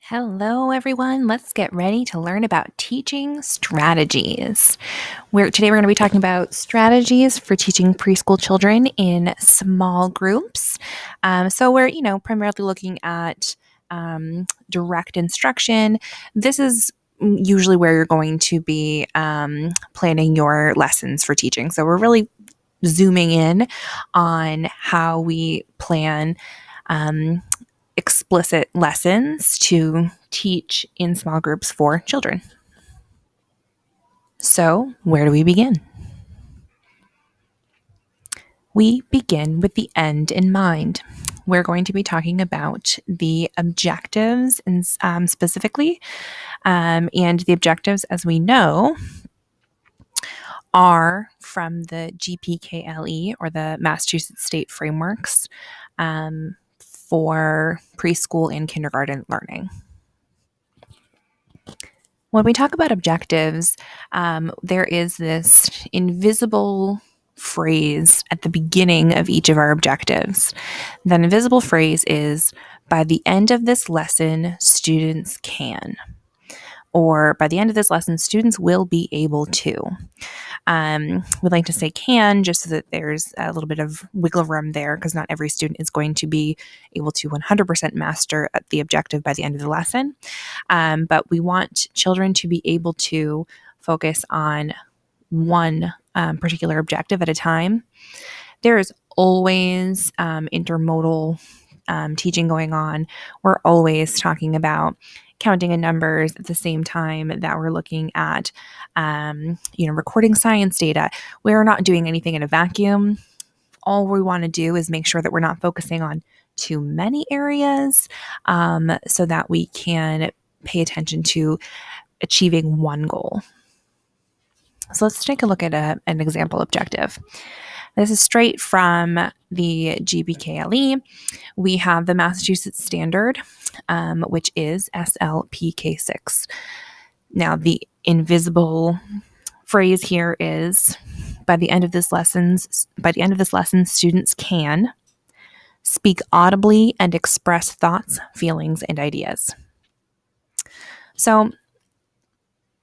Hello, everyone. Let's get ready to learn about teaching strategies. Today we're going to be talking about strategies for teaching preschool children in small groups. So we're, primarily looking at direct instruction. This is usually where you're going to be planning your lessons for teaching. So we're really zooming in on how we plan explicit lessons to teach in small groups for children. So, where do we begin? We begin with the end in mind. We're going to be talking about the objectives and specifically, and the objectives, as we know, are from the GPKLE or the Massachusetts State Frameworks for preschool and kindergarten learning. When we talk about objectives, there is this invisible phrase at the beginning of each of our objectives. That invisible phrase is, by the end of this lesson, students can. Or by the end of this lesson, students will be able to. We like to say can just so that there's a little bit of wiggle room there because not every student is going to be able to 100% master the objective by the end of the lesson. But we want children to be able to focus on one particular objective at a time. There is always intermodal teaching going on. We're always talking about counting in numbers at the same time that we're looking at, recording science data. We're not doing anything in a vacuum. All we want to do is make sure that we're not focusing on too many areas so that we can pay attention to achieving one goal. So let's take a look at an example objective. This is straight from the GBKLE. We have the Massachusetts Standard, which is SLPK6. Now, the invisible phrase here is, by the end of this lesson, students can speak audibly and express thoughts, feelings, and ideas. So,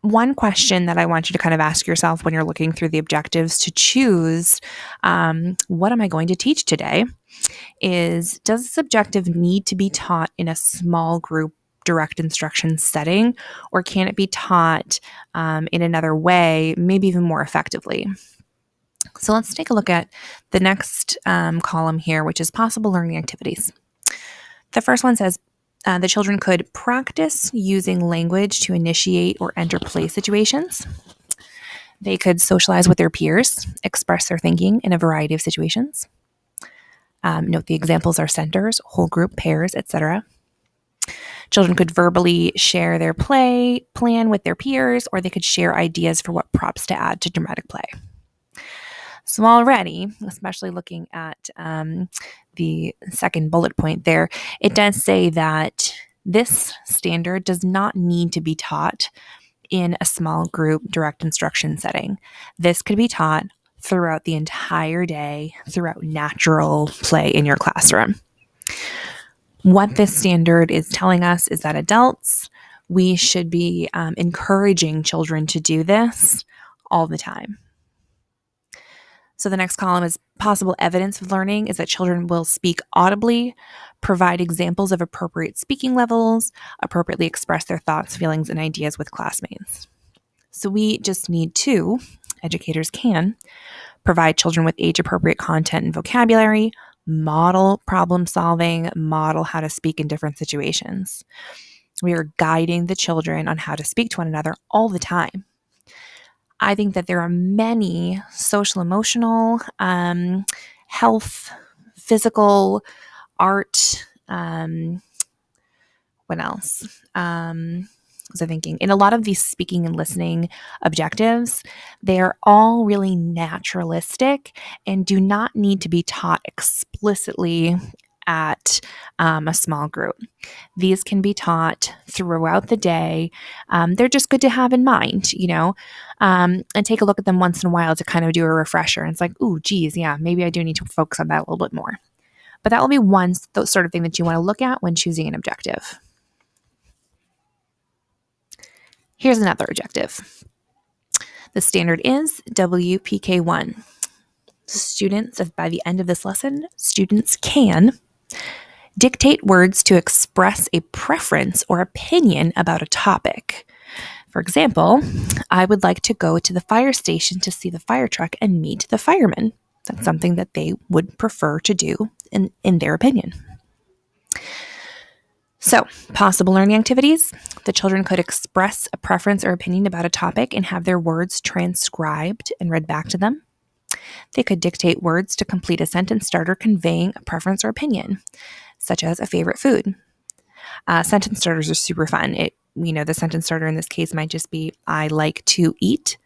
one question that I want you to kind of ask yourself when you're looking through the objectives to choose, what am I going to teach today, is, does this objective need to be taught in a small group direct instruction setting, or can it be taught in another way, maybe even more effectively? So let's take a look at the next column here, which is possible learning activities. The first one says, the children could practice using language to initiate or enter play situations. They could socialize with their peers, express their thinking in a variety of situations. Note the examples are centers, whole group, pairs, etc. Children could verbally share their play plan with their peers, or they could share ideas for what props to add to dramatic play. So already, especially looking at the second bullet point there, it does say that this standard does not need to be taught in a small group direct instruction setting. This could be taught throughout the entire day, throughout natural play in your classroom. What this standard is telling us is that adults, we should be encouraging children to do this all the time. So the next column is possible evidence of learning is that children will speak audibly, provide examples of appropriate speaking levels, appropriately express their thoughts, feelings, and ideas with classmates. So we just need to, educators can, provide children with age-appropriate content and vocabulary, model problem solving, model how to speak in different situations. We are guiding the children on how to speak to one another all the time. I think that there are many social, emotional, health, physical, art, what else? Was I thinking? In a lot of these speaking and listening objectives, they are all really naturalistic and do not need to be taught explicitly at a small group. These can be taught throughout the day. They're just good to have in mind, and take a look at them once in a while to kind of do a refresher. And it's like, ooh, geez, yeah, maybe I do need to focus on that a little bit more. But that will be one sort of thing that you want to look at when choosing an objective. Here's another objective. The standard is WPK1. By the end of this lesson, students can dictate words to express a preference or opinion about a topic. For example, I would like to go to the fire station to see the fire truck and meet the fireman. That's something that they would prefer to do in their opinion. So, possible learning activities. The children could express a preference or opinion about a topic and have their words transcribed and read back to them. They could dictate words to complete a sentence starter conveying a preference or opinion, such as a favorite food. Sentence starters are super fun. The sentence starter in this case might just be, I like to eat.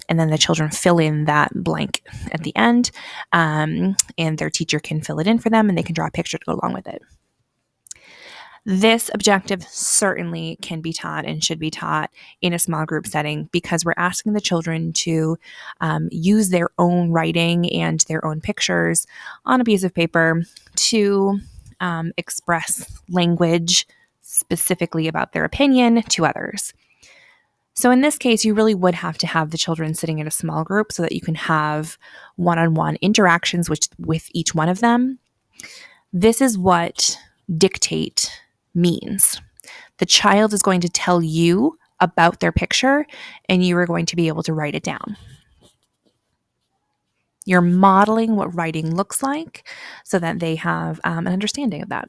And then the children fill in that blank at the end, and their teacher can fill it in for them, and they can draw a picture to go along with it. This objective certainly can be taught and should be taught in a small group setting because we're asking the children to use their own writing and their own pictures on a piece of paper to express language specifically about their opinion to others. So in this case, you really would have to have the children sitting in a small group so that you can have one-on-one interactions with each one of them. This is what dictate means. The child is going to tell you about their picture, and you are going to be able to write it down. You're modeling what writing looks like so that they have an understanding of that.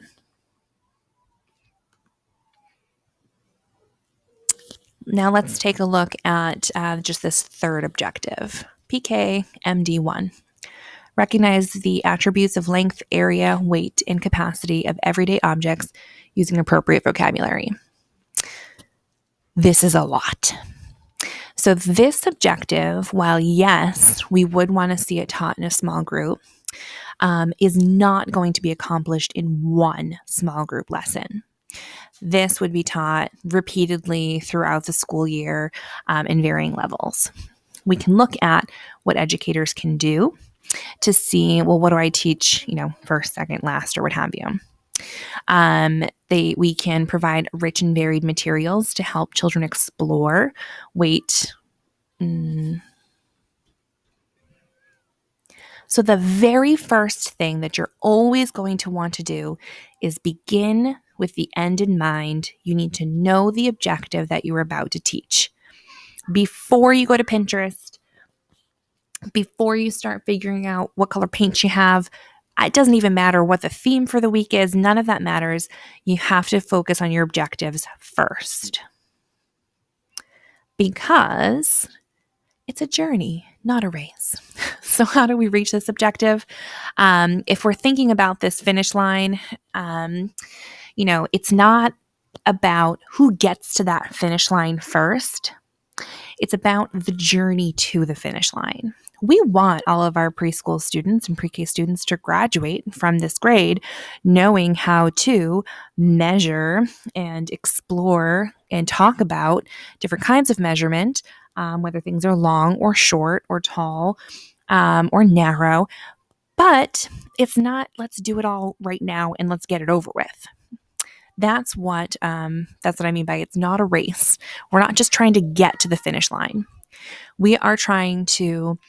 Now let's take a look at just this third objective, PKMD1. Recognize the attributes of length, area, weight, and capacity of everyday objects using appropriate vocabulary. This is a lot. So this objective, while yes, we would want to see it taught in a small group, is not going to be accomplished in one small group lesson. This would be taught repeatedly throughout the school year in varying levels. We can look at what educators can do to see, well, what do I teach, first, second, last, or what have you. We can provide rich and varied materials to help children explore. So the very first thing that you're always going to want to do is begin with the end in mind. You need to know the objective that you're about to teach. Before you go to Pinterest, before you start figuring out what color paint you have, it doesn't even matter what the theme for the week is. None of that matters. You have to focus on your objectives first. Because it's a journey, not a race. So how do we reach this objective? If we're thinking about this finish line, it's not about who gets to that finish line first. It's about the journey to the finish line. We want all of our preschool students and pre-K students to graduate from this grade knowing how to measure and explore and talk about different kinds of measurement, whether things are long or short or tall or narrow. But it's not, let's do it all right now and let's get it over with. That's what I mean by it's not a race. We're not just trying to get to the finish line. We are trying to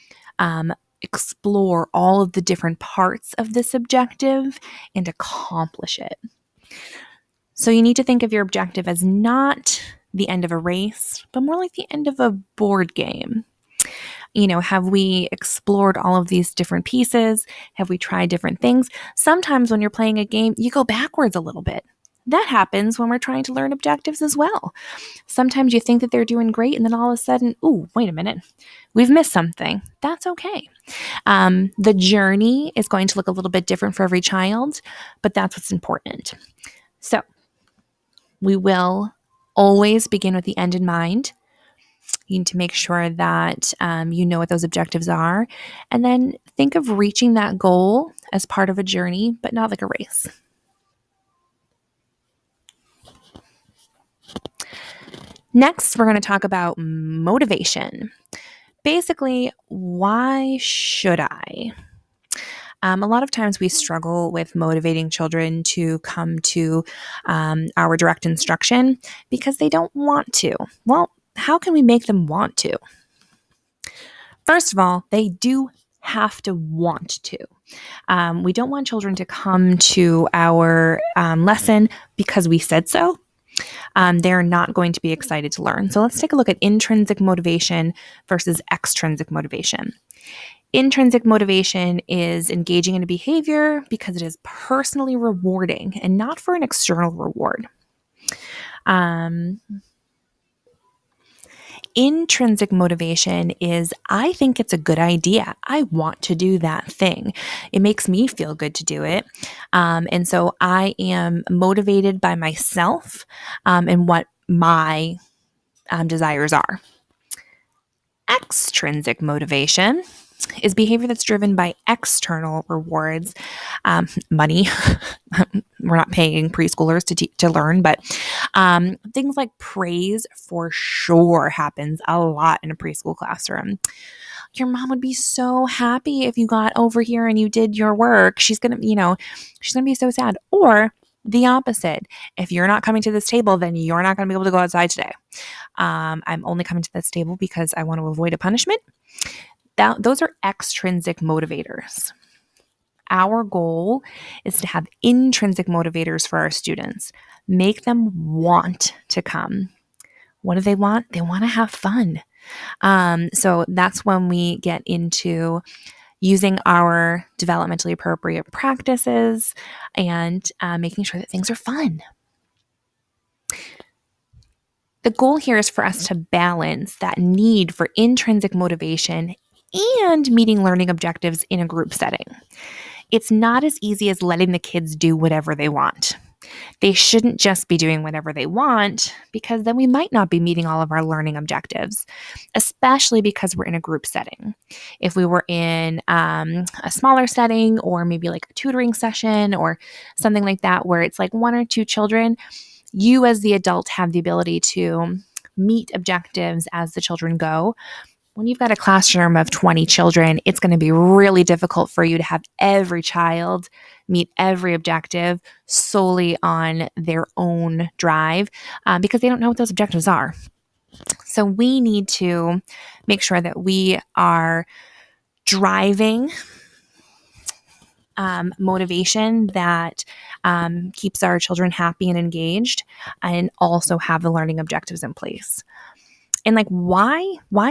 explore all of the different parts of this objective and accomplish it. So you need to think of your objective as not the end of a race, but more like the end of a board game. Have we explored all of these different pieces? Have we tried different things? Sometimes when you're playing a game, you go backwards a little bit. That happens when we're trying to learn objectives as well. Sometimes you think that they're doing great, and then all of a sudden, wait a minute, we've missed something. That's okay. The journey is going to look a little bit different for every child, but that's what's important. So we will always begin with the end in mind. You need to make sure that you know what those objectives are, and then think of reaching that goal as part of a journey, but not like a race. Next, we're going to talk about motivation. Basically, why should I? A lot of times we struggle with motivating children to come to our direct instruction because they don't want to. Well, how can we make them want to? First of all, they do have to want to. We don't want children to come to our lesson because we said so. They're not going to be excited to learn. So let's take a look at intrinsic motivation versus extrinsic motivation. Intrinsic motivation is engaging in a behavior because it is personally rewarding and not for an external reward. Intrinsic motivation is, I think it's a good idea. I want to do that thing. It makes me feel good to do it. And so I am motivated by myself and what my desires are. Extrinsic motivation is behavior that's driven by external rewards, money. We're not paying preschoolers to learn, but things like praise for sure happens a lot in a preschool classroom. Your mom would be so happy if you got over here and you did your work. She's gonna be so sad. Or the opposite. If you're not coming to this table, then you're not going to be able to go outside today. I'm only coming to this table because I want to avoid a punishment. Those are extrinsic motivators. Our goal is to have intrinsic motivators for our students. Make them want to come. What do they want? They want to have fun. So that's when we get into using our developmentally appropriate practices and making sure that things are fun. The goal here is for us to balance that need for intrinsic motivation and meeting learning objectives in a group setting. It's not as easy as letting the kids do whatever they want. They shouldn't just be doing whatever they want because then we might not be meeting all of our learning objectives, especially because we're in a group setting. If we were in a smaller setting or maybe like a tutoring session or something like that where it's like one or two children, you as the adult have the ability to meet objectives as the children go. When you've got a classroom of 20 children, it's going to be really difficult for you to have every child meet every objective solely on their own drive because they don't know what those objectives are. So we need to make sure that we are driving motivation that keeps our children happy and engaged and also have the learning objectives in place. And like, why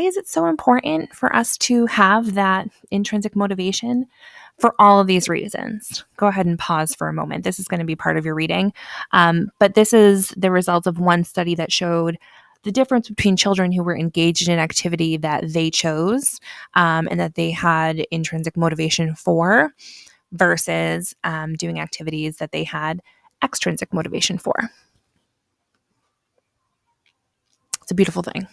is it so important for us to have that intrinsic motivation? For all of these reasons. Go ahead and pause for a moment. This is going to be part of your reading. But this is the results of one study that showed the difference between children who were engaged in an activity that they chose and that they had intrinsic motivation for versus doing activities that they had extrinsic motivation for. It's a beautiful thing.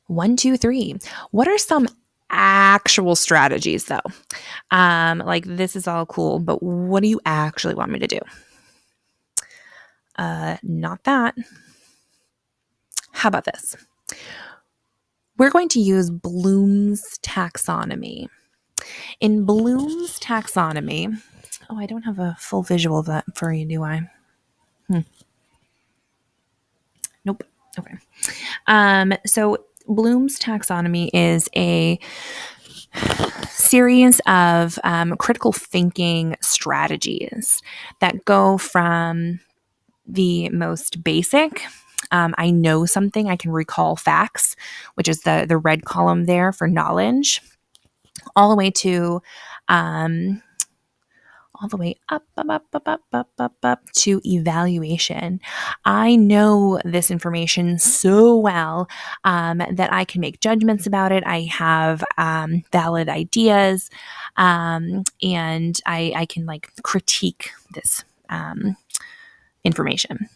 1, 2, 3. What are some actual strategies though? Like this is all cool, but what do you actually want me to do? Not that. How about this? We're going to use Bloom's taxonomy. In Bloom's taxonomy, I don't have a full visual of that for you, do I? Nope. Okay. So Bloom's taxonomy is a series of critical thinking strategies that go from the most basic, I know something, I can recall facts, which is the red column there for knowledge, all the way to all the way up to evaluation. I know this information so well that I can make judgments about it. I have valid ideas, and I can like critique this information.